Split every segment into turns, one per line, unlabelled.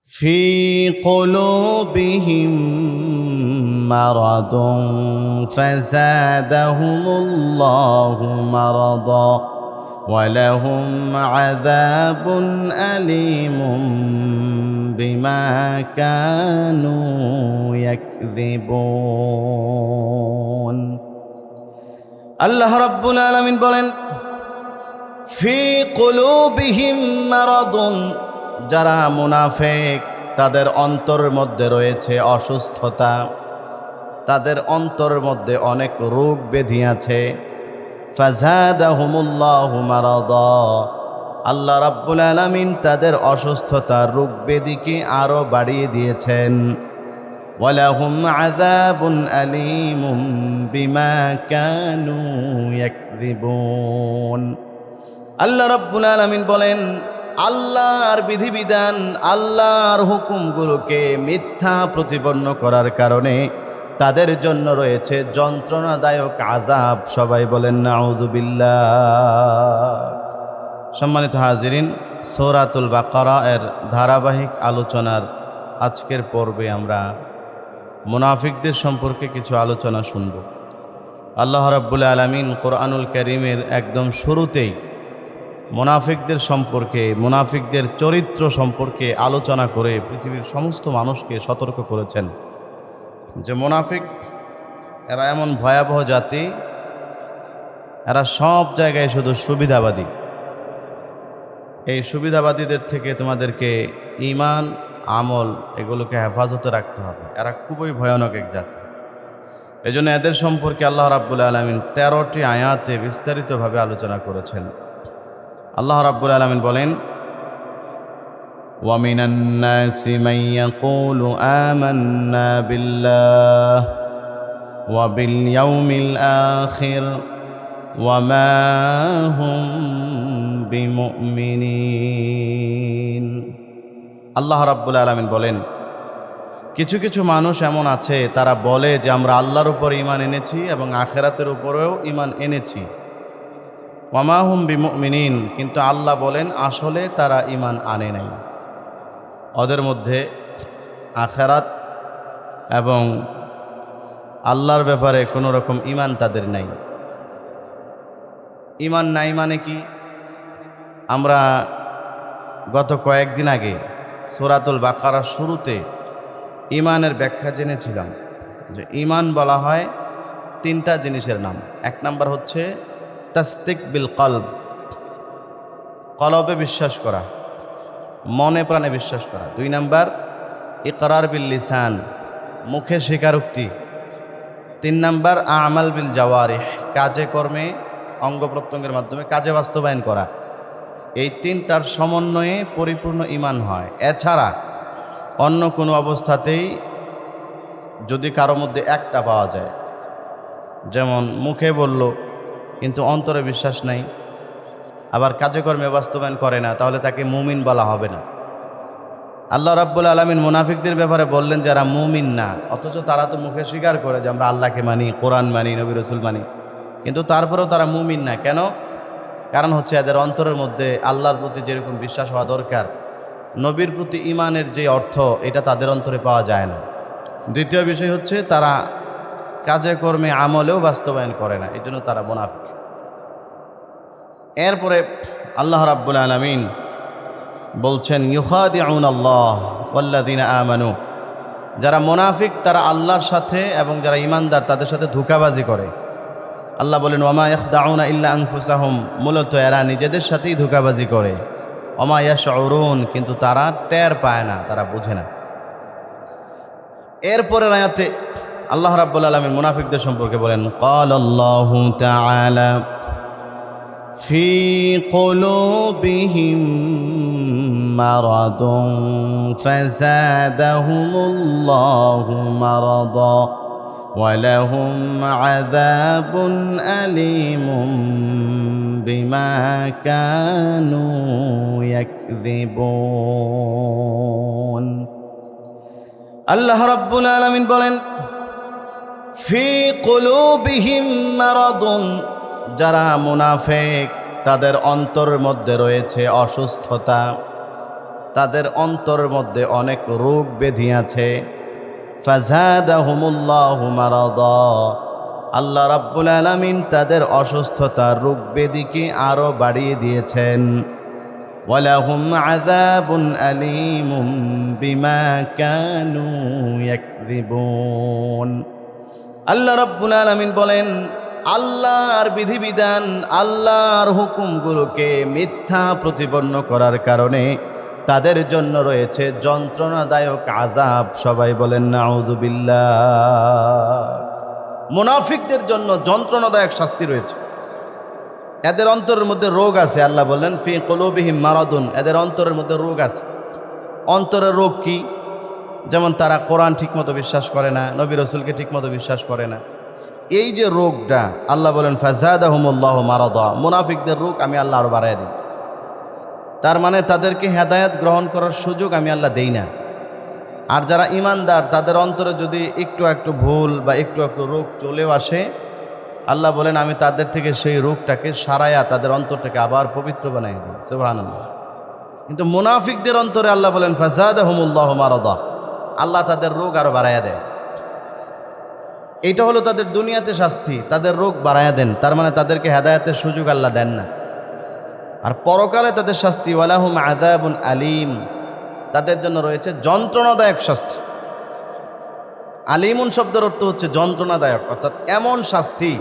في قلوبهم مرض فزادهم الله مرضا ولهم عذاب أليم بما كانوا يكذبون আল্লাহ রাব্বুল আলামিন বলেন ফি কুলুবিহিম মারাদুন, যারা মুনাফিক তাদের অন্তরের মধ্যে রয়েছে অসুস্থতা, তাদের অন্তরের মধ্যে অনেক রোগ ব্যাধি আছে। ফাজাদাহুমুল্লাহু মারাদা, আল্লাহ রাব্বুল আলামিন তাদের অসুস্থতা রোগ ব্যাধিকে আরো বাড়িয়ে দিয়েছেন। ওয়ালাহুম আযাবুন আলীমুম বিমা কানু ইয়াকযিবুন। আল্লাহ রাব্বুল আলামিন বলেন আল্লাহর বিধিবিধান, আল্লাহর হুকুমগুলোকে মিথ্যা প্রতিপন্ন করার কারণে তাদের জন্য রয়েছে যন্ত্রণাদায়ক আযাব। সবাই বলেন নাউযুবিল্লাহ। সম্মানিত হাজিরিন, সূরাতুল বাকারা এর ধারাবাহিক আলোচনার আজকের পর্বে আমরা মুনাফিকদের সম্পর্কে কিছু আলোচনা শুনব। আল্লাহ রাব্বুল আলামিন কোরআনুল কারীমের একদম শুরুতেই মুনাফিকদের সম্পর্কে, মুনাফিকদের চরিত্র সম্পর্কে আলোচনা করে পৃথিবীর সমস্ত মানুষকে সতর্ক করেছেন যে মুনাফিক এরা এমন ভয়াবহ জাতি, এরা সব জায়গায় শুধু সুবিধাবাদী। এই সুবিধাবাদীদের থেকে তোমাদেরকে ঈমান, আমল এগুলোকে হেফাজতে রাখতে হবে। এরা খুবই ভয়ানক এক জাতি। এজন্য এদের সম্পর্কে আল্লাহ রাব্বুল আলামিন 13টি আয়াতে বিস্তারিতভাবে আলোচনা করেছেন। আল্লাহ রাব্বুল আলামিন বলেন ওয়া মিনান নাসি মান ইয়াকুলু আমান্না বিল্লাহ ওয়া বিল ইয়াউমিল আখির ওয়া মা হুম বিমুমিনিন। আল্লাহ রাব্বুল আলামিন বলেন কিছু কিছু মানুষ এমন আছে তারা বলে যে আমরা আল্লাহর উপর ঈমান এনেছি এবং আখিরাতের উপরেও ঈমান এনেছি। ওয়া মা হুম বিমুমিনিন, কিন্তু আল্লাহ বলেন আসলে তারা ঈমান আনে নাই। ওদের মধ্যে আখিরাত এবং আল্লাহর ব্যাপারে কোনো রকম ঈমান তাদের নাই। ঈমান নাই মানে কি? আমরা গত কয়েকদিন আগে সূরাতুল বাকারার শুরুতে ঈমানের ব্যাখ্যা জেনেছিলাম যে ঈমান বলা হয় 3টা জিনিসের নাম। 1 নাম্বার হচ্ছে তাসদিক বিল কলব, কলবে বিশ্বাস করা, মনে প্রাণে বিশ্বাস করা। 2 নাম্বার ইকরার বিল লিসান, মুখে স্বীকারোক্তি। 3 নাম্বার আমাল বিল জাওয়ারিহ, কাজে কর্মে অঙ্গ প্রত্যঙ্গের মাধ্যমে কাজে বাস্তবায়ন করা। এই 3টার সমন্বয়ে পরিপূর্ণ ঈমান হয়। এছাড়া অন্য কোনো অবস্থাতেই যদি কারো মধ্যে একটা পাওয়া যায়, যেমন মুখে বলল কিন্তু অন্তরে বিশ্বাস নাই, আবার কাজে কর্মে বাস্তবায়ন করে না, তাহলে তাকে মুমিন বলা হবে না। আল্লাহ রাব্বুল আলামিন মুনাফিকদের ব্যাপারে বললেন যারা মুমিন না, অথচ তারা তো মুখে স্বীকার করে যে আমরা আল্লাহকে মানি, কোরআন মানি, নবী রাসূল মানি, কিন্তু তারপরেও তারা মুমিন না। কেন? কারণ হচ্ছে এদের অন্তরের মধ্যে আল্লাহর প্রতি যেরকম বিশ্বাস হওয়া দরকার, নবীর প্রতি ঈমানের যে অর্থ, এটা তাদের অন্তরে পাওয়া যায় না। দ্বিতীয় বিষয় হচ্ছে তারা কাজে কর্মে আমলেও বাস্তবায়ন করে না, এই জন্য তারা মুনাফিক। এরপরে আল্লাহ রাব্বুল আলামিন বলছেন ইউখাদিউনাল্লাহ ওয়াল্লাযিনা আমানু, যারা মুনাফিক তারা আল্লাহর সাথে এবং যারা ঈমানদার তাদের সাথে ধোঁকাবাজি করে। আল্লাহ বলেন ওয়ামা ইয়াখদাউনা ইল্লা আনফুসাহুম, মূলত এরা নিজেদের সাথেই ধোঁকাবাজি করে। ওমা ইয়াশউরুন, কিন্তু তারা টের পায় না, তারা বুঝে না। এরপরের আয়াতে আল্লাহ রাব্বুল আলামিন মুনাফিকদের সম্পর্কে বলেন ক্বালাল্লাহু তাআলা ফি কুলুবিহিম মারাদুন ফাযাদাহুমুল্লাহু মারাদা ওয়ালাহুম আযাবুন আলীমুম বিমা কানু ইয়াকযিবুন। আল্লাহ রাব্বুল আলামিন বলেন ফি কুলুবিহিম মারাদুন, যারা মুনাফিক তাদের অন্তরের মধ্যে রয়েছে অসুস্থতা, তাদের অন্তরের মধ্যে অনেক রোগ ব্যাধি আছে। ফাযাদাহুমুল্লাহু মারাদা, আল্লাহ রাব্বুল আলামিন তাদের অসুস্থতা রোগ ব্যাধিকে আরো বাড়িয়ে দিয়েছেন। ওয়ালাহুম আযাবুন আলীমুম বিমা কানু ইয়াকযিবুন। আল্লাহ রাব্বুল আলামিন বলেন, আল্লাহর বিধিবিধান, আল্লাহর হুকুমগুলোকে মিথ্যা প্রতিপন্ন করার কারণে তাদের জন্য রয়েছে যন্ত্রণাদায়ক আযাব। সবাই বলেন নাউযুবিল্লাহ। মুনাফিকদের জন্য যন্ত্রণাদায়ক শাস্তি রয়েছে। এদের অন্তরের মধ্যে রোগ আছে। আল্লাহ বললেন ফি কুলুবিহিম মারাদুন, এদের অন্তরের মধ্যে রোগ আছে। অন্তরের রোগ কি? যেমন তারা কোরআন ঠিকমতো বিশ্বাস করে না, নবী রাসূলকে ঠিকমতো বিশ্বাস করে না। এই যে রোগটা, আল্লাহ বলেন ফাযাদাহুমুল্লাহু মারাদা, মুনাফিকদের রোগ আমি আল্লাহ আরো বাড়ায় দিই। তার মানে তাদেরকে হেদায়েত গ্রহণ করার সুযোগ আমি আল্লাহ দেই না। আর যারা ঈমানদার তাদের অন্তরে যদি একটু একটু ভুল বা একটু একটু রোগ চলেও আসে, আল্লাহ বলেন আমি তাদের থেকে সেই রোগটাকে সারায়া তাদের অন্তরটাকে আবার পবিত্র বানাই দিই। সুবহানাল্লাহ। কিন্তু মুনাফিকদের অন্তরে আল্লাহ বলেন ফাযাদাহুমুল্লাহু মারাদা, আল্লাহ তাদের রোগ আরো বাড়াইয়া দেয়। এইটা হলো তাদের দুনিয়াতে শাস্তি, তাদের রোগ বাড়াইয়া দেন। তার মানে তাদেরকে হেদায়েতের সুযোগ আল্লাহ দেন না। আর পরকালে তাদের শাস্তি ওয়ালাহুম আযাবুন আলীম, তাদের জন্য রয়েছে যন্ত্রণাদায়ক শাস্তি। আলিমুন শব্দের অর্থ হচ্ছে যন্ত্রণাদায়ক, অর্থাৎ এমন শাস্তি,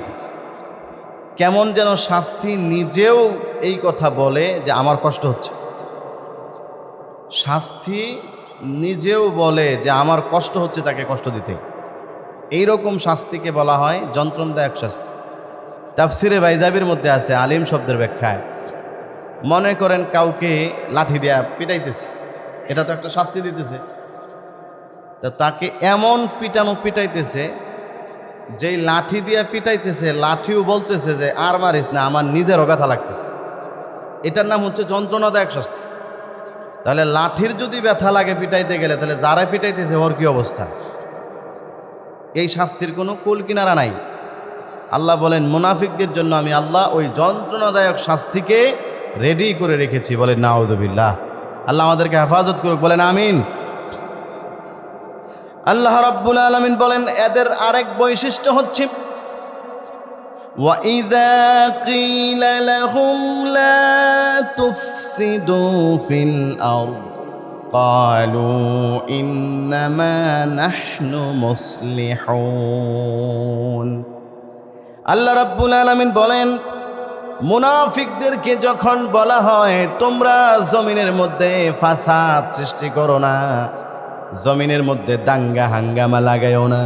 কেমন যেন শাস্তি নিজেও এই কথা বলে যে আমার কষ্ট হচ্ছে। শাস্তি নিজেও বলে যে আমার কষ্ট হচ্ছে তাকে কষ্ট দিতে। এইরকম শাস্তিকে বলা হয় যন্ত্রণাদায়ক শাস্তি। তাফসিরে বাইজাবির মধ্যে আছে আলিম শব্দের ব্যাখ্যায়, মনে করেন কাউকে লাঠি দিয়া পিটাইতেছে, এটা তো একটা শাস্তি দিতেছে। তো তাকে এমন পিটাইতেছে, যেই লাঠি দিয়া পিটাইতেছে লাঠিও বলতেছে যে আর মারিস না, আমার নিজেরও ব্যথা লাগতেছে। এটার নাম হচ্ছে যন্ত্রণাদায়ক শাস্তি। তাহলে লাঠির যদি ব্যথা লাগে পিটাইতে গেলে, তাহলে যারা পিটাইতেছে ওর কি অবস্থা? এই শাস্তির কোনো কুল কিনারা নাই। আল্লাহ বলেন মুনাফিকদের জন্য আমি আল্লাহ ওই যন্ত্রণাদায়ক শাস্তিকে রেডি করে রেখেছি। বলেন নাউযুবিল্লাহ। আল্লাহ আমাদেরকে হেফাজত করুক, বলেন আমিন। আল্লাহ রাব্বুল আলামিন বলেন এদের আরেক বৈশিষ্ট্য হচ্ছে وَإِذَا قِيلَ لَهُمْ لَا تُفْسِدُوا فِي الْأَرْضِ قَالُوا إِنَّمَا نَحْنُ مُصْلِحُونَ। আল্লাহ রাব্বুল আলামিন বলেন মুনাফিকদেরকে যখন বলা হয় তোমরা জমিনের মধ্যে ফাসাদ সৃষ্টি করো না, জমিনের মধ্যে দাঙ্গা হাঙ্গামা লাগাইও না,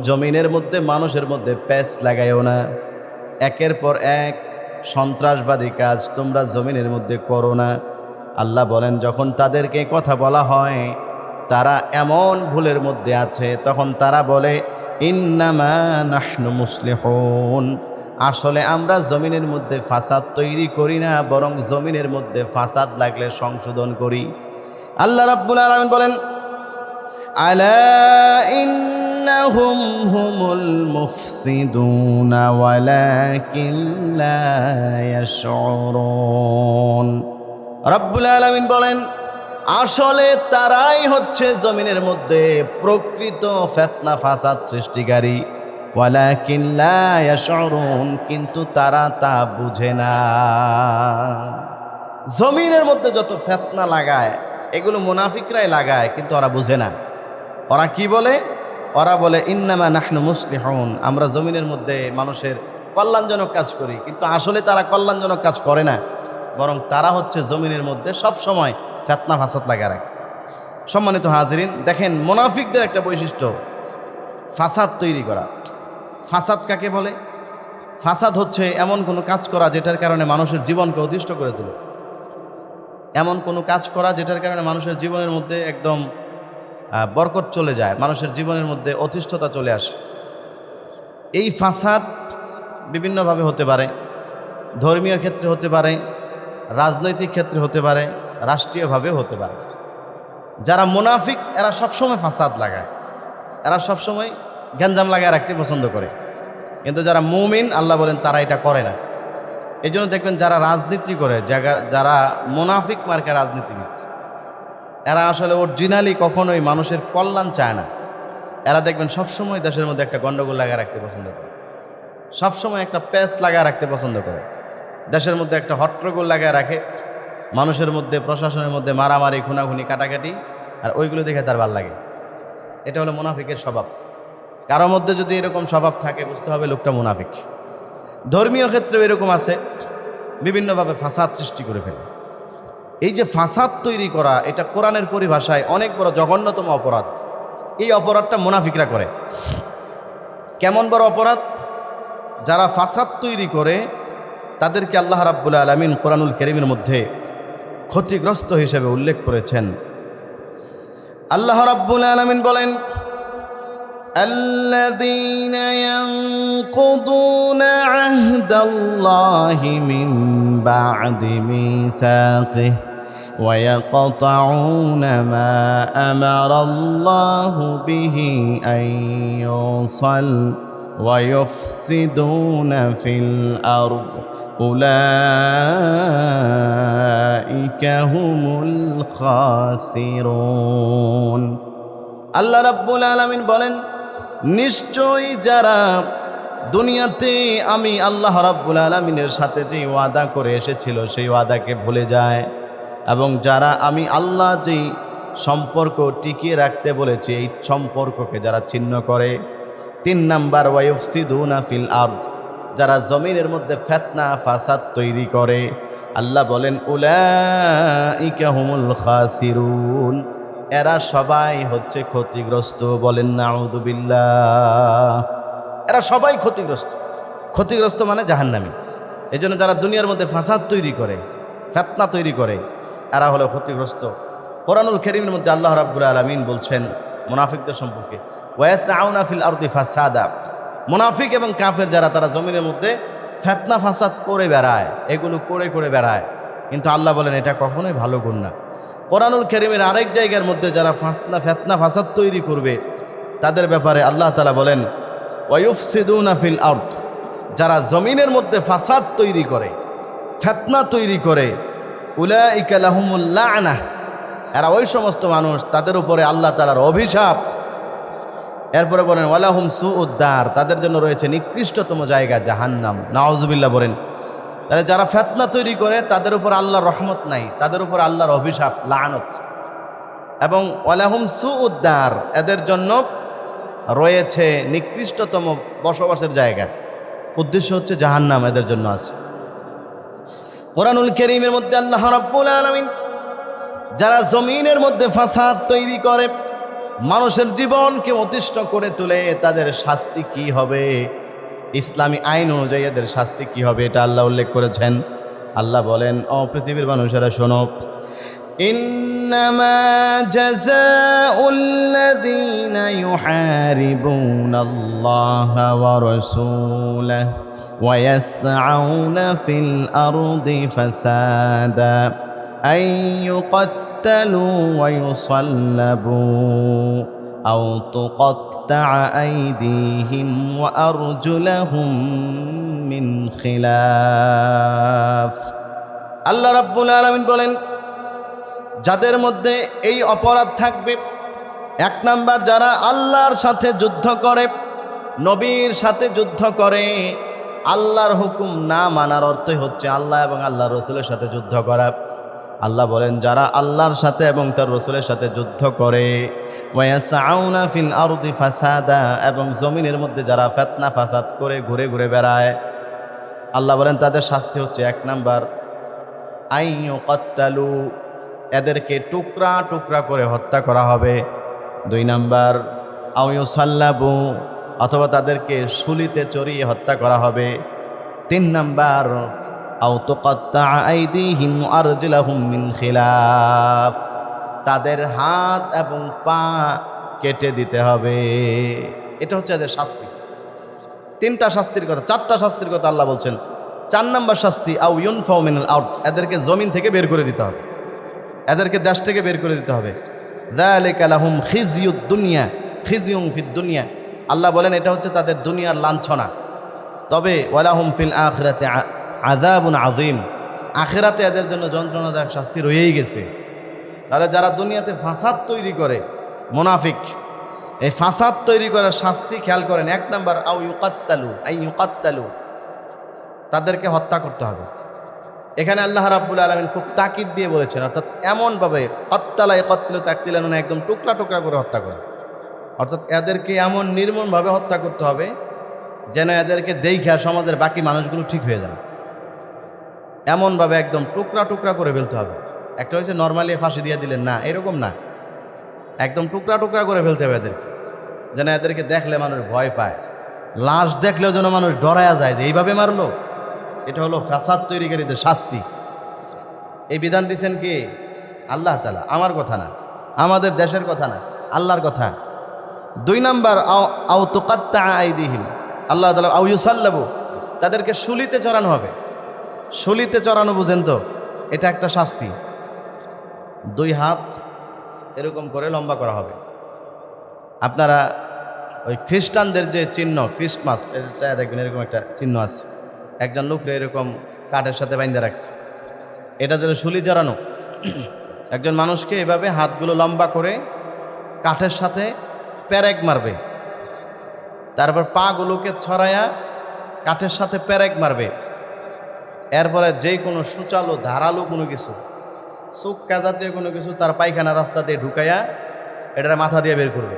জমিনের মধ্যে মানুষের মধ্যে প্যাচ লাগাইও না, একের পর এক সন্ত্রাসবাদী কাজ তোমরা জমিনের মধ্যে করো না। আল্লাহ বলেন যখন তাদেরকে কথা বলা হয় তারা এমন ভুলের মধ্যে আছে, তখন তারা বলে ইন্নামা নাহনু মুসলিহুন, আসলে আমরা জমিনের মধ্যে ফাসাদ তৈরি করি না, বরং জমিনের মধ্যে ফাসাদ লাগলে সংশোধন করি। আল্লাহ রাব্বুল আলামিন বলেন আলা ইন্নাহুম হুমুল মুফসিদুনা ওয়ালাকিন লা ইয়াশউরুন। রাব্বুল আলামিন বলেন আসলে তারাই হচ্ছে জমিনের মধ্যে প্রকৃত ফিতনা ফাসাদ সৃষ্টিকারী, ওয়ালাকিন লা ইয়াশউরুন, কিন্তু তারা তা বুঝে না। জমিনের মধ্যে যত ফিতনা লাগায় এগুলো মুনাফিকরাই লাগায়, কিন্তু ওরা বুঝে না। ওরা কি বলে? ওরা বলে ইন্নামা নাহনু মুসলিহুন, আমরা জমিনের মধ্যে মানুষের কল্যাণজনক কাজ করি, কিন্তু আসলে তারা কল্যাণজনক কাজ করে না, বরং তারা হচ্ছে জমিনের মধ্যে সব সময় ফিতনা ফাসাদ লাগা রাখে। সম্মানিত হাজিরিন, দেখেন মুনাফিকদের একটা বৈশিষ্ট্য ফাসাদ তৈরি করা। ফাসাদ কাকে বলে? ফাসাদ হচ্ছে এমন কোনো কাজ করা যেটার কারণে মানুষের জীবনকে অতিষ্ঠ করে তোলে, এমন কোনো কাজ করা যেটার কারণে মানুষের জীবনের মধ্যে একদম বরকত চলে যায়, মানুষের জীবনের মধ্যে অতিষ্ঠতা চলে আসে। এই ফাসাদ বিভিন্নভাবে হতে পারে, ধর্মীয় ক্ষেত্রে হতে পারে, রাজনৈতিক ক্ষেত্রে হতে পারে, রাষ্ট্রীয়ভাবেও হতে পারে। যারা মুনাফিক এরা সবসময় ফাসাদ লাগায়, এরা সবসময় গ্যাঞ্জাম লাগায় রাখতে পছন্দ করে, কিন্তু যারা মুমিন আল্লাহ বলেন তারা এটা করে না। এই জন্য দেখবেন যারা রাজনীতি করে, যারা মুনাফিক মার্কা রাজনীতিবিদ, এরা আসলে অরিজিনালি কখনোই মানুষের কল্যাণ চায় না। এরা দেখবেন সবসময় দেশের মধ্যে একটা গন্ডগোল লাগায় রাখতে পছন্দ করে, সবসময় একটা প্যাচ লাগায় রাখতে পছন্দ করে, দেশের মধ্যে একটা হট্টগোল লাগায় রাখে, মানুষের মধ্যে প্রশাসনের মধ্যে মারামারি খুনাখুনি কাটাকাটি, আর ওইগুলো দেখে তার ভাল লাগে। এটা হলো মুনাফিকের স্বভাব। কারোর মধ্যে যদি এরকম স্বভাব থাকে বুঝতে হবে লোকটা মুনাফিক। ধর্মীয় ক্ষেত্রেও এরকম আছে, বিভিন্নভাবে ফাসাদ সৃষ্টি করে ফেলে। এই যে ফাসাদ তৈরি করা, এটা কোরআনের পরিভাষায় অনেক বড় জঘন্যতম অপরাধ। এই অপরাধটা মুনাফিকরা করে। কেমন বড় অপরাধ? যারা ফাসাদ তৈরি করে তাদেরকে আল্লাহ রাব্বুল আলামিন কোরআনুল কারীমের মধ্যে ক্ষতিগ্রস্ত হিসেবে উল্লেখ করেছেন। আল্লাহ রাব্বুল আলামিন বলেন, الذين ينقضون عهد الله من بعد ميثاقه ويقطعون ما أمر الله به أن يوصل ويفسدون في الأرض أولئك هم الخاسرون। আল্লাহ রাব্বুল আলামিন বলেন, নিশ্চয়ই যারা দুনিয়াতে আমি আল্লাহ রাব্বুল আলামিনের সাথে যে ওয়াদা করে এসেছিল সেই ওয়াদাকে ভুলে যায়, এবং যারা আমি আল্লাহ যেই সম্পর্ক টিকিয়ে রাখতে বলেছি এই সম্পর্ককে যারা ছিন্ন করে। 3 নাম্বার, ওয়ায়ুফসিদুনা ফিল আরদ, যারা জমিনের মধ্যে ফিতনা ফাসাদ তৈরি করে। আল্লাহ বলেন, উলাইকা হুমুল খাসিরুন, এরা সবাই হচ্ছে ক্ষতিগ্রস্ত। বলেন নাউযুবিল্লাহ। এরা সবাই ক্ষতিগ্রস্ত। ক্ষতিগ্রস্ত মানে জাহান্নামী। এই জন্য যারা দুনিয়ার মধ্যে ফাসাদ তৈরি করে, ফিতনা তৈরি করে, এরা হলো ক্ষতিগ্রস্ত। কোরআনুল কারীমের মধ্যে আল্লাহ রাব্বুল আলামিন বলছেন মুনাফিকদের সম্পর্কে, ওয়ায়াসআউনা ফিল আরদি ফাসাদা, মুনাফিক এবং কাফের যারা, তারা জমিনের মধ্যে ফিতনা ফাসাদ করে বেড়ায়, এগুলো করে বেড়ায়। কিন্তু আল্লাহ বলেন এটা কখনোই ভালো গুণ না। কোরআনুল কারীমের আরেক জায়গার মধ্যে যারা ফিতনা ফাসাদ তৈরি করবে তাদের ব্যাপারে আল্লাহ তাআলা বলেন, ওয়ায়ুফসিদুনা ফিল আরদ, যারা জমিনের মধ্যে ফাসাদ তৈরি করে, ফিতনা তৈরি করে, উলাইকা লাহুমুল লা'নাহ, এরা ওই সমস্ত মানুষ তাদের উপরে আল্লাহ তাআলার অভিশাপ। এরপরে বলেন ওয়ালাহুম সুউদ্দার, তাদের জন্য রয়েছে নিকৃষ্টতম জায়গা জাহান্নাম। নাউযুবিল্লাহ। বলেন তাহলে যারা ফিতনা তৈরি করে তাদের উপর আল্লাহর রহমত নাই, তাদের উপর আল্লাহর অভিশাপ, লানত। এবং ওয়ালাহুম সুউদ্দার, এদের জন্য রয়েছে নিকৃষ্টতম বসবাসের জায়গা। উদ্দেশ্য হচ্ছে জাহান্নাম এদের জন্য আছে। কোরআনুল কারীমের মধ্যে আল্লাহ রাব্বুল আলামিন যারা জমিনের মধ্যে ফাসাদ তৈরি করে, মানুষের জীবনকে অতিষ্ঠ করে তোলে, তাদের শাস্তি কি হবে, ইসলামী আইন অনুযায়ী এদের শাস্তি কি হবে, এটা আল্লাহ উল্লেখ করেছেন। আল্লাহ বলেন, ও পৃথিবীর মানুষেরা শোনো, ইন্নামা জাযাউল্লাযীনা ইউহারিবুনাল্লাহা ওয়া রাসূলাহু ওয়া ইয়াসআউনা ফিল আরদি ফাসাদা আন ইউকাত্তালু ওয়া ইউসাল্লাবু আও তুকাত্তাআ আইদিহিম ওয়া আরজুলাহুম মিন খিলাফ। আল্লাহ রাব্বুল আলামিন বলেন, যাদের মধ্যে এই অপরাধ থাকবে, 1 নাম্বার যারা আল্লাহর সাথে যুদ্ধ করে, নবীর সাথে যুদ্ধ করে। আল্লাহর হুকুম না মানার অর্থই হচ্ছে আল্লাহ এবং আল্লাহর রাসূলের সাথে যুদ্ধ করা। আল্লাহ বলেন যারা আল্লাহর সাথে এবং তার রাসূলের সাথে যুদ্ধ করে, ওয়ায়াসআউনা ফিল আরদি ফাসাদা, এবং জমিনের মধ্যে যারা ফিতনা ফাসাদ করে ঘুরে বেড়ায়, আল্লাহ বলেন তাদের শাস্তি হচ্ছে 1 নাম্বার আইয়ুকাত্তালু, এদেরকে টুকরা টুকরা করে হত্যা করা হবে। 2 নাম্বার আও ইউসাল্লাবু, অথবা তাদেরকে শুলিতে চড়িয়ে হত্যা করা হবে। 3 নাম্বার আও তুকাত্তাআ আইদিহিম ওয়া আরজুলাহুম মিন খিলাফ, তাদের হাত এবং পা কেটে দিতে হবে। এটা হচ্ছে এদের শাস্তি। 3টা শাস্তির কথা, 4টা শাস্তির কথা আল্লাহ বলছেন। 4 নাম্বার শাস্তি আও ইউনফাউ মিনাল আরদ, এদেরকে জমিন থেকে বের করে দিতে হবে, এদেরকে দেশ থেকে বের করে দিতে হবে। যালিকা লাহুম খিজিয়ুদ দুনিয়া খিজিয়ুম ফিদ দুনিয়া, আল্লাহ বলেন এটা হচ্ছে তাদের দুনিয়ার লাঞ্ছনা। তবে ওয়ালাহুম ফিল আখিরাতি আযাবুন আযীম, আখিরাতে এদের জন্য যন্ত্রণাদায়ক শাস্তি রয়েই গেছে। তাহলে যারা দুনিয়াতে ফাসাদ তৈরি করে, মুনাফিক, এই ফাসাদ তৈরি করার শাস্তি খেয়াল করেন। 1 নাম্বার ইউকাত্তালু, তাদেরকে হত্যা করতে হবে। এখানে আল্লাহ রাব্বুল আলামিন খুব তাকিদ দিয়ে বলেছেন, অর্থাৎ এমনভাবে কত্তালা ইয়াকত্তিলু তাকতিলান, একদম টুকরা টুকরা করে হত্যা করে, অর্থাৎ এদেরকে এমন নির্মমভাবে হত্যা করতে হবে যেন এদেরকে দেখা সমাজের বাকি মানুষগুলো ঠিক হয়ে যায়। এমনভাবে একদম টুকরা টুকরা করে ফেলতে হবে। একটা হয়েছে নর্মালি ফাঁসি দিয়ে দিলেন, না, এরকম না, একদম টুকরা টুকরা করে ফেলতে হবে এদেরকে, যেন এদেরকে দেখলে মানুষ ভয় পায়। লাশ দেখলেও যেন মানুষ ডরায়া যায় যে এইভাবে মারলো। এটা হলো ফাসাদ তৈরিকারীদের শাস্তি। এই বিধান দিচ্ছেন কি? আল্লাহ তাআলা, আমার কথা না, আমাদের দেশের কথা না, আল্লাহর কথা। 2 নাম্বার আও তুকাত্তা আইদিহিম, আল্লাহ তাআলা আও ইউসাল্লাবু, তাদেরকে শুলিতে চড়ানো হবে। শুলিতে চড়ানো বুঝেন তো, এটা একটা শাস্তি। 2 হাত এরকম করে লম্বা করা হবে। আপনারা ওই খ্রিস্টানদের যে চিহ্ন ক্রিসমাস, এটা দেখবেন এরকম একটা চিহ্ন আছে, একজন লোকরে এরকম কাঠের সাথে বাইন্ধে রাখছে, এটা যেন শুলি চড়ানো। একজন মানুষকে এভাবে হাতগুলো লম্বা করে কাঠের সাথে প্যারেক মারবে, তারপর পাগুলোকে ছড়ায়া কাঠের সাথে প্যারেক মারবে। এরপরে যে কোনো সুচালো ধারালো কোনো কিছু, চোক্কা জাতীয় কোনো কিছু তার পায়খানা রাস্তা দিয়ে ঢুকাইয়া এটার মাথা দিয়ে বের করবে।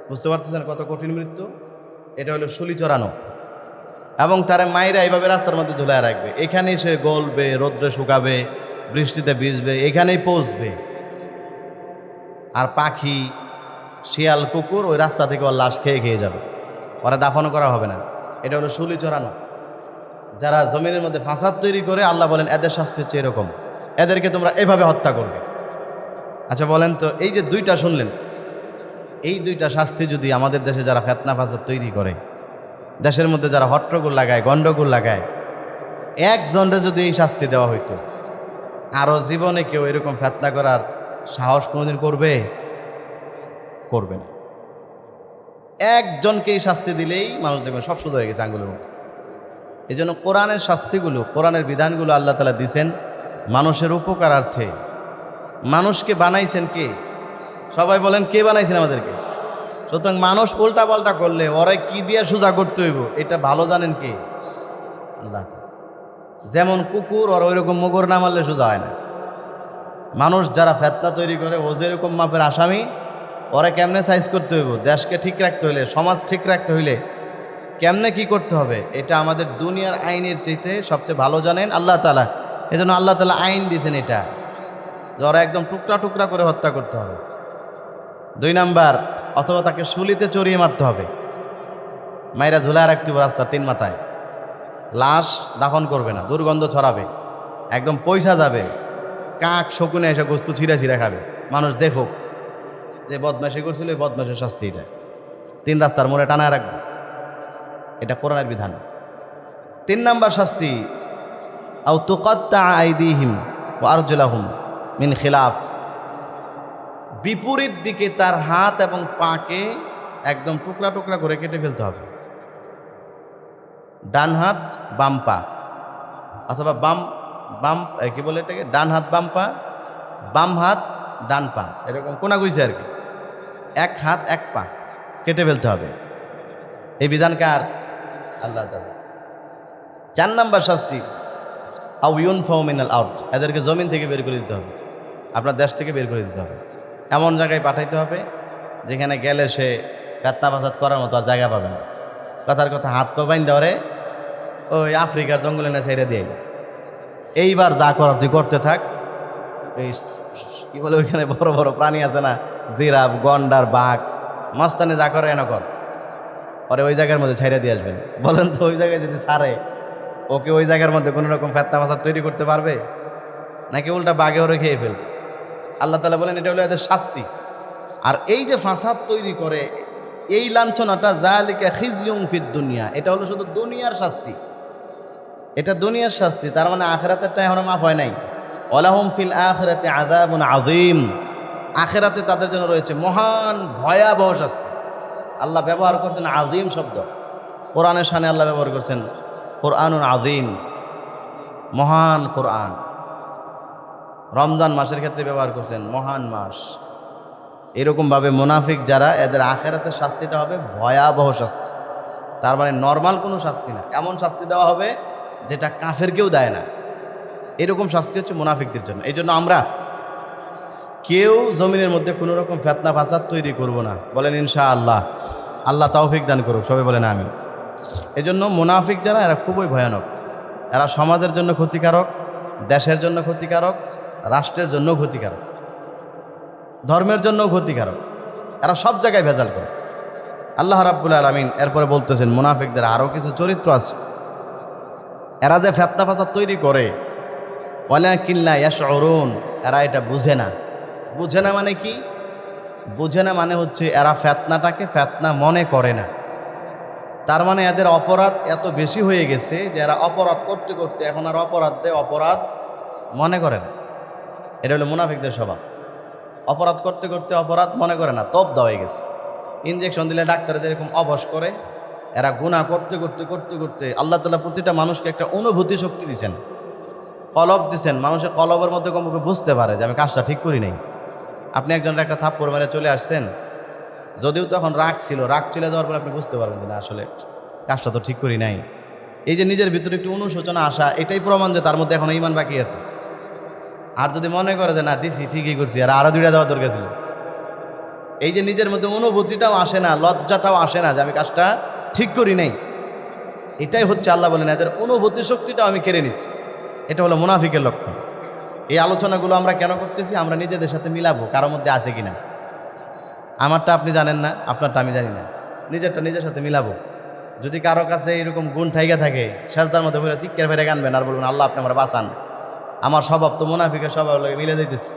বুঝতে পারতেছেন কত কঠিন মৃত্যু? এটা হলো শুলি চড়ানো। এবং তারা মায়েরা এইভাবে রাস্তার মধ্যে ঝুলায় রাখবে, এখানেই সে গলবে, রোদ্রে শুকাবে, বৃষ্টিতে ভিজবে, এখানেই পৌঁছবে। আর পাখি, শিয়াল, কুকুর ওই রাস্তা থেকে ওর লাশ খেয়ে খেয়ে যাবে, ওরা দাফনও করা হবে না। এটা হলো শুলি চড়ানো। যারা জমিনের মধ্যে ফাসাদ তৈরি করে, আল্লাহ বলেন এদের শাস্তি হচ্ছে এরকম, এদেরকে তোমরা এভাবে হত্যা করবে। আচ্ছা বলেন তো, এই যে 2টা শুনলেন, এই 2টা শাস্তি যদি আমাদের দেশে যারা ফিতনা ফাসাদ তৈরি করে, দেশের মধ্যে যারা হট্টগোল লাগায়, গন্ডগোল লাগায়, একজনের যদি এই শাস্তি দেওয়া হইতো, আরও জীবনে কেউ এরকম ফিতনা করার সাহস কোনোদিন করবে? করবে না। একজনকে এই শাস্তি দিলেই মানুষ দেখবেন সব সোজা হয়ে গেছে আঙ্গুলের মতো। এই জন্য কোরআনের শাস্তিগুলো, কোরআনের বিধানগুলো আল্লাহ তাআলা দিয়েছেন মানুষের উপকারার্থে। মানুষকে বানাইছেন কে? সবাই বলেন কে বানাইছেন আমাদেরকে? সুতরাং মানুষ উল্টা পাল্টা করলে ওরা কি দিয়ে সোজা করতে হইব এটা ভালো জানেন কে? আল্লাহ। যেমন কুকুর, ওরা ওইরকম মুগুর না মারলে সোজা হয় না। মানুষ যারা ফিতনা তৈরি করে, ও যেরকম মাপের আসামি, ওরা কেমনে সাইজ করতে হইব, দেশকে ঠিক রাখতে হইলে, সমাজ ঠিক রাখতে হইলে কেমনে কি করতে হবে, এটা আমাদের দুনিয়ার আইনের চাইতে সবচেয়ে ভালো জানেন আল্লাহ তাআলা। এই জন্য আল্লাহ তাআলা আইন দিয়েছেন এটা, যে ওরা একদম টুকরা টুকরা করে হত্যা করতে হবে। 2 নাম্বার, অথবা তাকে শুলিতে চড়িয়ে মারতে হবে, মাইরা ঝুলায় রাখতে হবে রাস্তার 3 মাথায়। লাশ দাফন করবে না, দুর্গন্ধ ছড়াবে, একদম পয়সা যাবে, কাক শকুনে এসে গোস্ত ছিঁড়া ছিঁড়া খাবে, মানুষ দেখুক যে বদমাশি করছিল, এই বদমাশের শাস্তি এটা। 3 রাস্তার মোড়ে টানায় রাখবে, এটা কোরআনের বিধান। 3 নাম্বার শাস্তি, আও তুকাত্তা আইদিহিম ওয়া আরজুলাহুম মিন খিলাফ, বিপরীত দিকে তার হাত এবং পাকে একদম টুকরা টুকরা করে কেটে ফেলতে হবে। ডান হাত বাম পা, অথবা বাম কি বলে এটাকে, ডান হাত বাম পা, বাম হাত ডান পা, এরকম কোনা গুইছে আর কি, 1 হাত 1 পা কেটে ফেলতে হবে। এই বিধান কার? আল্লাহ তাআলা। 4 নাম্বার শাস্তি, আও ইউনফাউ মিনাল আরদ, এদেরকে জমিন থেকে বের করে দিতে হবে, আপনার দেশ থেকে বের করে দিতে হবে, এমন জায়গায় পাঠাইতে হবে যেখানে গেলে সে ফিতনা ফাসাদ করার মতো আর জায়গা পাবে না। কথার কথা, হাত পা বাইন্ধা ওরে ওই আফ্রিকার জঙ্গলে না ছেড়ে দিয়ে, এইবার যা করার তুই করতে থাক। এই কি বলে ওইখানে বড় বড় প্রাণী আছে না, জিরাফ, গন্ডার, বাঘ, মস্তানে যা করে এনে কর, পরে ওই জায়গার মধ্যে ছেড়ে দিয়ে আসবেন। বলেন তো ওই জায়গায় যদি ছাড়ে, ওকে ওই জায়গার মধ্যে কোনো রকম ফিতনা ফাসাদ তৈরি করতে পারবে নাকি উল্টা বাঘে ওরে খেয়ে ফেলবে? আল্লাহ তাআলা বলেন এটা হলো এদের শাস্তি। আর এই যে ফাসাদ তৈরি করে, এই লাঞ্ছনাটা, যালিকা খিজয়ুন ফিদ দুনিয়া, এটা হলো শুধু দুনিয়ার শাস্তি, এটা দুনিয়ার শাস্তি। তার মানে আখিরাতেরটা এখনো মাফ হয় নাই। ওয়ালাহুম ফিল আখিরাতি আযাবুন আযীম, আখিরাতে তাদের জন্য রয়েছে মহান ভয়াবহ শাস্তি। আল্লাহ ব্যবহার করছেন আযীম শব্দ, কোরআনের শানে আল্লাহ ব্যবহার করছেন কোরআনুন আযীম, মহান কোরআন। রমজান মাসের ক্ষেত্রে ব্যবহার করছেন, মহান মাস। এরকমভাবে মুনাফিক যারা, এদের আখেরাতের শাস্তিটা হবে ভয়াবহ শাস্তি। তার মানে নর্মাল কোনো শাস্তি না, এমন শাস্তি দেওয়া হবে যেটা কাফেরকেও দেয় না। এরকম শাস্তি হচ্ছে মুনাফিকদের জন্য। এই জন্য আমরা কেউ জমিনের মধ্যে কোনো রকম ফেতনা ফাসাদ তৈরি করব না, বলেন ইনশাআল্লাহ। আল্লাহ তৌফিক দান করুক, সবাই বলেন আমিন। এই জন্য মুনাফিক যারা, এরা খুবই ভয়ানক। এরা সমাজের জন্য ক্ষতিকারক, দেশের জন্য ক্ষতিকারক, রাষ্ট্রের জন্য ক্ষতিকারক, ধর্মের জন্য ক্ষতিকারক। এরা সব জায়গায় ভেজাল করে। আল্লাহ রাব্বুল আলামিন এরপরে বলতেছেন মুনাফিকদের আরও কিছু চরিত্র আছে। এরা যে ফেতনা ফাসাদ তৈরি করে, ওয়ালাকিন লা ইয়াশউরুন, এরা এটা বুঝে না। বুঝে না মানে কি? বুঝে না মানে হচ্ছে এরা ফেতনাটাকে ফেতনা মনে করে না। তার মানে এদের অপরাধ এত বেশি হয়ে গেছে যে এরা অপরাধ করতে করতে এখন আর অপরাধ মনে করে না। এটা হলো মুনাফিকদের স্বভাব। অপরাধ করতে করতে অপরাধ মনে করে না, তপ দেওয়া হয়ে গেছে। ইনজেকশন দিলে ডাক্তারে যেরকম অবশ করে, এরা গুনাহ করতে করতে করতে করতে আল্লাহ তাআলা প্রতিটা মানুষকে একটা অনুভূতি শক্তি দিচ্ছেন, কলব দিচ্ছেন। মানুষের কলবের মধ্যে কমপক্ষে বুঝতে পারে যে আমি কাজটা ঠিক করি নাই। আপনি একজনের একটা থাপ্পড় মেরে চলে আসছেন, যদিও তখন রাগ চলে যাওয়ার পর আপনি বুঝতে পারবেন যে না, আসলে কাজটা তো ঠিক করি নাই। এই যে নিজের ভিতরে একটু অনুশোচনা আসা, এটাই প্রমাণ যে তার মধ্যে এখনো ঈমান বাকি আছে। আর যদি মনে করে যে না দিছি, ঠিকই করছি, আর আরো দুইটা দেওয়া দরকার ছিল, এই যে নিজের মধ্যে অনুভূতিটাও আসে না, লজ্জাটাও আসে না যে আমি কাজটা ঠিক করি নাই, এটাই হচ্ছে আল্লাহ বলেন এদের অনুভূতি শক্তিটাও আমি কেড়ে নিচ্ছি। এটা হলো মুনাফিকের লক্ষণ। এই আলোচনাগুলো আমরা কেন করতেছি? আমরা নিজেদের সাথে মিলাবো কারোর মধ্যে আছে কিনা। আমারটা আপনি জানেন না, আপনারটা আমি জানি না, নিজেরটা নিজের সাথে মিলাবো। যদি কারো কাছে এরকম গুণ থাইকা থাকে, সাজদার মধ্যে বলে শিক্ষার ফেরে গানবেন আর বলবেন আল্লাহ আপনি আমার বাঁচান, আমার স্বভাব তো মুনাফিকের স্বভাব লাগে মিলে দিতেছে,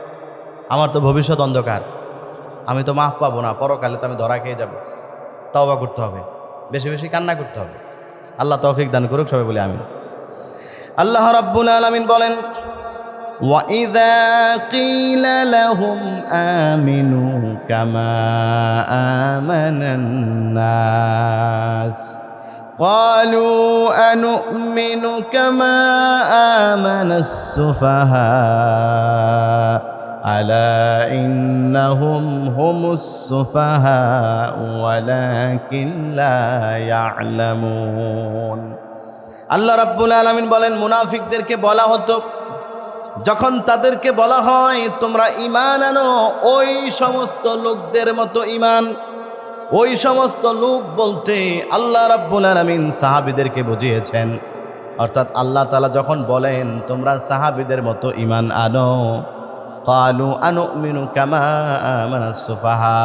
আমার তো ভবিষ্যৎ অন্ধকার, আমি তো মাফ পাবো না, পরকালে তো আমি ধরা খেয়ে যাবো। তওবা করতে হবে, বেশি বেশি কান্না করতে হবে। আল্লাহ তৌফিক দান করুক, সবাই বলি আমিন। আল্লাহ রাব্বুল আলামিন বলেন وَإِذَا قِيلَ لَهُمْ آمِنُوا كَمَا آمَنَ النَّاسُ قَالُوا أَنُؤْمِنُ كَمَا آمَنَ السُّفَهَاءُ أَلَا إِنَّهُمْ هُمُ السُّفَهَاءُ وَلَكِنْ لَا يَعْلَمُونَ। আল্লাহ রাব্বুল আলামিন বলেন মুনাফিকদেরকে বলা হতো, যখন তাদেরকে বলা হয় তোমরা ঈমান আনো ওই সমস্ত লোকদের মতো ঈমান, ওই সমস্ত লোক বলতে আল্লাহ রাব্বুল আলামিন সাহাবীদেরকে বুঝিয়েছেন। অর্থাৎ আল্লাহ তাআলা যখন বলেন তোমরা সাহাবীদের মতো ঈমান আনো, ক্বালু আনুমিনু কামা আমানাস সুফাহা,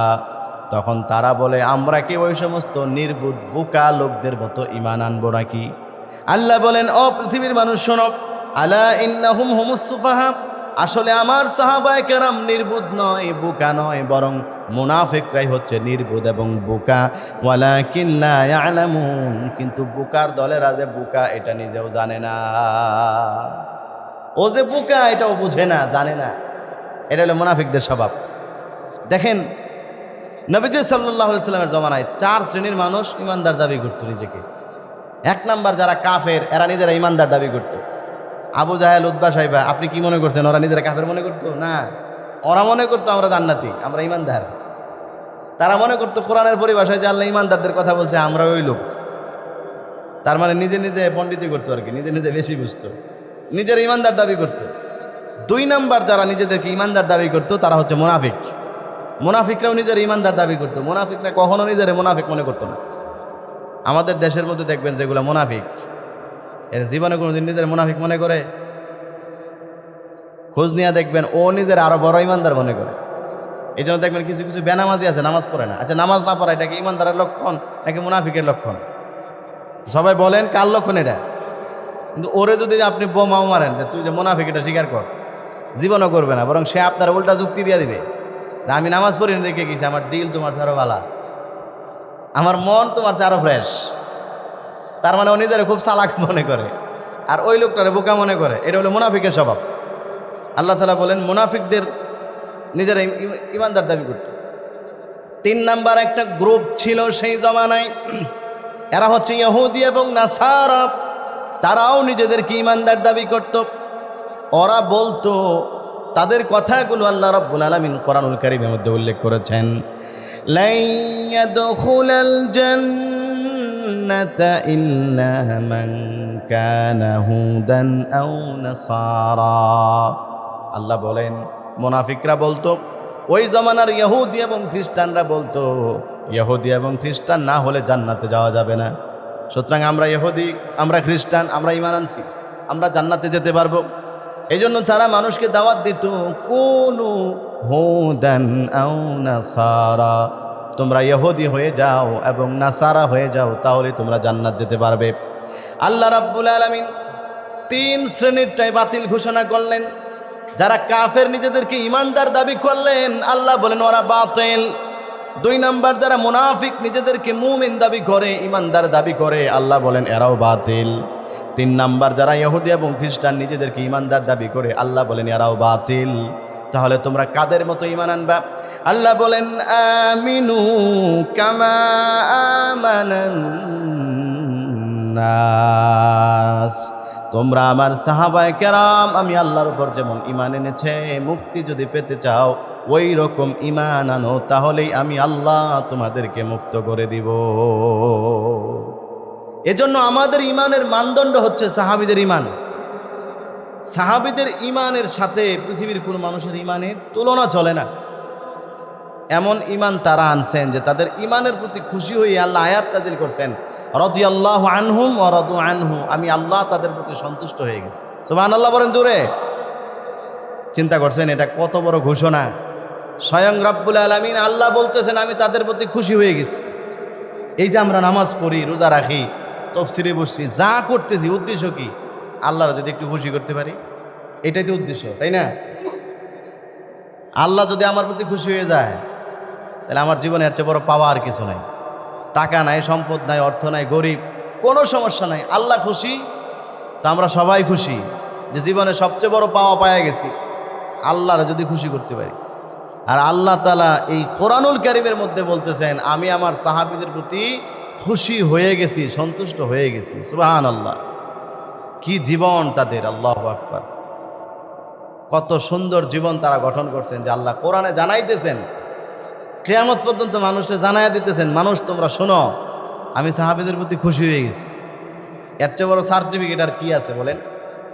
তখন তারা বলে আমরা কি ওই সমস্ত নির্বুধ বোকা লোকদের মতো ঈমান আনবো নাকি? আল্লাহ বলেন ও পৃথিবীর মানুষ শোনো, আলা ইন্নাহুম হুমুস সুফাহা, আসলে আমার সাহাবায়ে কেরাম নির্বুধ নয়, বোকা নয়, বরং মুনাফিকরাই হচ্ছে নির্বুধ এবং বোকা। ওয়ালাকিন লা ইয়ালামুন, কিন্তু বোকার দলেরা যে বোকা এটা নিজেও জানে না। ও যে বোকা এটাও বুঝে না, জানে না। এটা হলো মুনাফিকদের স্বভাব। দেখেন নবীজি সাল্লাল্লাহু আলাইহি সাল্লামের জমানায় 4 শ্রেণীর মানুষ ইমানদার দাবি করত নিজেকে। 1 নাম্বার যারা কাফের, এরা নিজেরা ইমানদার দাবি করত। আবু জাহেল, উতবা, সাইবা, আপনি কি মনে করছেন ওরা নিজেরা কাফের মনে করতো? না, ওরা মনে করতো আমরা জান্নাতি, আমরা ইমানদার। তারা মনে করতো কোরআনের পরিভাষায় যে আল্লাহ ইমানদারদের কথা বলছে আমরা ওই লোক। তার মানে নিজে নিজে পণ্ডিতি করতো আর কি, নিজে নিজে বেশি বুঝতো, নিজের ইমানদার দাবি করতো। 2 নাম্বার যারা নিজেদেরকে ইমানদার দাবি করতো তারা হচ্ছে মুনাফিক। মুনাফিকরাও নিজের ইমানদার দাবি করতো। মুনাফিকরা কখনো নিজের মুনাফিক মনে করতো না। আমাদের দেশের মধ্যে দেখবেন যেগুলো মুনাফিক, এর জীবনে কোনোদিন নিজের মুনাফিক মনে করে? খোঁজ নিয়ে দেখবেন ও নিজের আরো বড় ইমানদার মনে করে। এই জন্য দেখবেন কিছু কিছু বেনামাজি আছে, নামাজ পড়ে না। আচ্ছা, নামাজ না পড়া এটা কি ইমানদারের লক্ষণ নাকি মুনাফিকের লক্ষণ? সবাই বলেন কার লক্ষণ এটা? কিন্তু ওরে যদি আপনি বোমাও মারেন যে তুই যে মুনাফিক এটা স্বীকার কর, জীবনও করবে না, বরং সে আপনার উল্টা যুক্তি দিয়ে দিবে যে আমি নামাজ পড়ি না দেখে গেছি, আমার দিল তোমার চেয়ে আরো ভালো, আমার মন তোমার চেয়ে আরো ফ্রেশ। তার মানে ও নিজের খুব চালাক মনে করে আর ওই লোকটারে বোকা মনে করে। এটা হলো মুনাফিকের স্বভাব। আল্লাহ তাআলা বলেন মুনাফিকদের নিজেরা ইমানদার দাবি করত। 3 নাম্বার একটা গ্রুপ ছিল সেই জমানায়, এরা হচ্ছে ইহুদি এবং নাসারা। তারাও নিজেদেরকে ইমানদার দাবি করত। ওরা বলতো তাদের কথাগুলো আল্লাহ রাব্বুল আলামিন কোরআনুল কারীমের মধ্যে উল্লেখ করেছেন। লা ইয়াদখুলাল জান্নাতা ইল্লা মান কানা হুদান আও নাসারা। আল্লাহ বলেন মুনাফিকরা বলতো, ওই জমানার ইহুদি এবং খ্রিস্টানরা বলতো, ইহুদি এবং খ্রিস্টান না হলে জান্নাতে যাওয়া যাবে না। সুতরাং আমরা ইহুদি, আমরা খ্রিস্টান, আমরা ঈমান আনছি, আমরা জান্নাতে যেতে পারবো। এই জন্য তারা মানুষকে দাওয়াত দিত, কুনু হুদান আও নাসারা, তোমরা ইহুদি হয়ে যাও এবং নাসারা হয়ে যাও, তাহলে তোমরা জান্নাত যেতে পারবে। আল্লাহ রাব্বুল আলামিন 3 শ্রেণীরটাই বাতিল ঘোষণা করলেন। যারা কাফের নিজেদেরকে ইমানদার দাবি করলেন, আল্লাহ বলেন ওরা বাতিল। 2 নাম্বার যারা মুনাফিক নিজেদেরকে মুমিন দাবি করে, ইমানদার দাবি করে, আল্লাহ বলেন এরাও বাতিল। 3 নাম্বার যারা ইহুদি এবং খ্রিস্টান নিজেদেরকে ইমানদার দাবি করে, আল্লাহ বলেন এরাও বাতিল। তাহলে তোমরা কাদের মতো ঈমান আনবা? আল্লাহ বলেন আমিনু কামা আমানান নাস, তোমরা আমার সাহাবায়ে কেরাম আমি আল্লাহর উপর যেমন ঈমান এনেছে, মুক্তি যদি পেতে চাও ওই রকম ঈমান আনো, তাহলেই আমি আল্লাহ তোমাদেরকে মুক্ত করে দিব। এজন্য আমাদের ঈমানের মানদণ্ড হচ্ছে সাহাবীদের ঈমান। সাহাবীদের ঈমানের সাথে পৃথিবীর কোনো মানুষের ঈমানের তুলনা চলে না। এমন ঈমান তারা আনছেন যে তাদের ঈমানের প্রতি খুশি হয়ে আল্লাহ আয়াত নাযিল করছেন, রাদিয়াল্লাহু আনহুম ওয়া রাদু আনহু, আমি আল্লাহ তাদের প্রতি সন্তুষ্ট হয়ে গেছি। সুবহানাল্লাহ বলেন জোরে। চিন্তা করছেন এটা কত বড় ঘোষণা। স্বয়ং রব্বুল আলামিন আল্লাহ বলতেছেন আমি তাদের প্রতি খুশি হয়ে গেছি। এই যে আমরা নামাজ পড়ি, রোজা রাখি, তাফসীরে বসছি, যা করতেছি, উদ্দেশ্য কি? আল্লাহর যদি একটু খুশি করতে পারি, এটাই তো উদ্দেশ্য, তাই না? আল্লাহ যদি আমার প্রতি খুশি হয়ে যায়, তাহলে আমার জীবনে এর চেয়ে বড় পাওয়া আর কিছু নাই। টাকা নাই, সম্পদ নাই, অর্থ নাই, গরিব, কোনো সমস্যা নাই। আল্লাহ খুশি তো আমরা সবাই খুশি যে জীবনে সবচেয়ে বড় পাওয়া পাওয়া গেছি, আল্লাহর যদি খুশি করতে পারি। আর আল্লাহ তাআলা এই কোরআনুল কারীমের মধ্যে বলতেছেন আমি আমার সাহাবীদের প্রতি খুশি হয়ে গেছি, সন্তুষ্ট হয়ে গেছি। সুবহানাল্লাহ, কি জীবন তাদের! আল্লাহু আকবার, কত সুন্দর জীবন তারা গঠন করছেন যে আল্লাহ কোরআনে জানাইতেছেন, কিয়ামত পর্যন্ত মানুষকে জানাইয়া দিতেছেন, মানুষ তোমরা শোনো আমি সাহাবীদের প্রতি খুশি হয়ে গেছি। এর চেয়ে বড় সার্টিফিকেট আর কি আছে বলেন?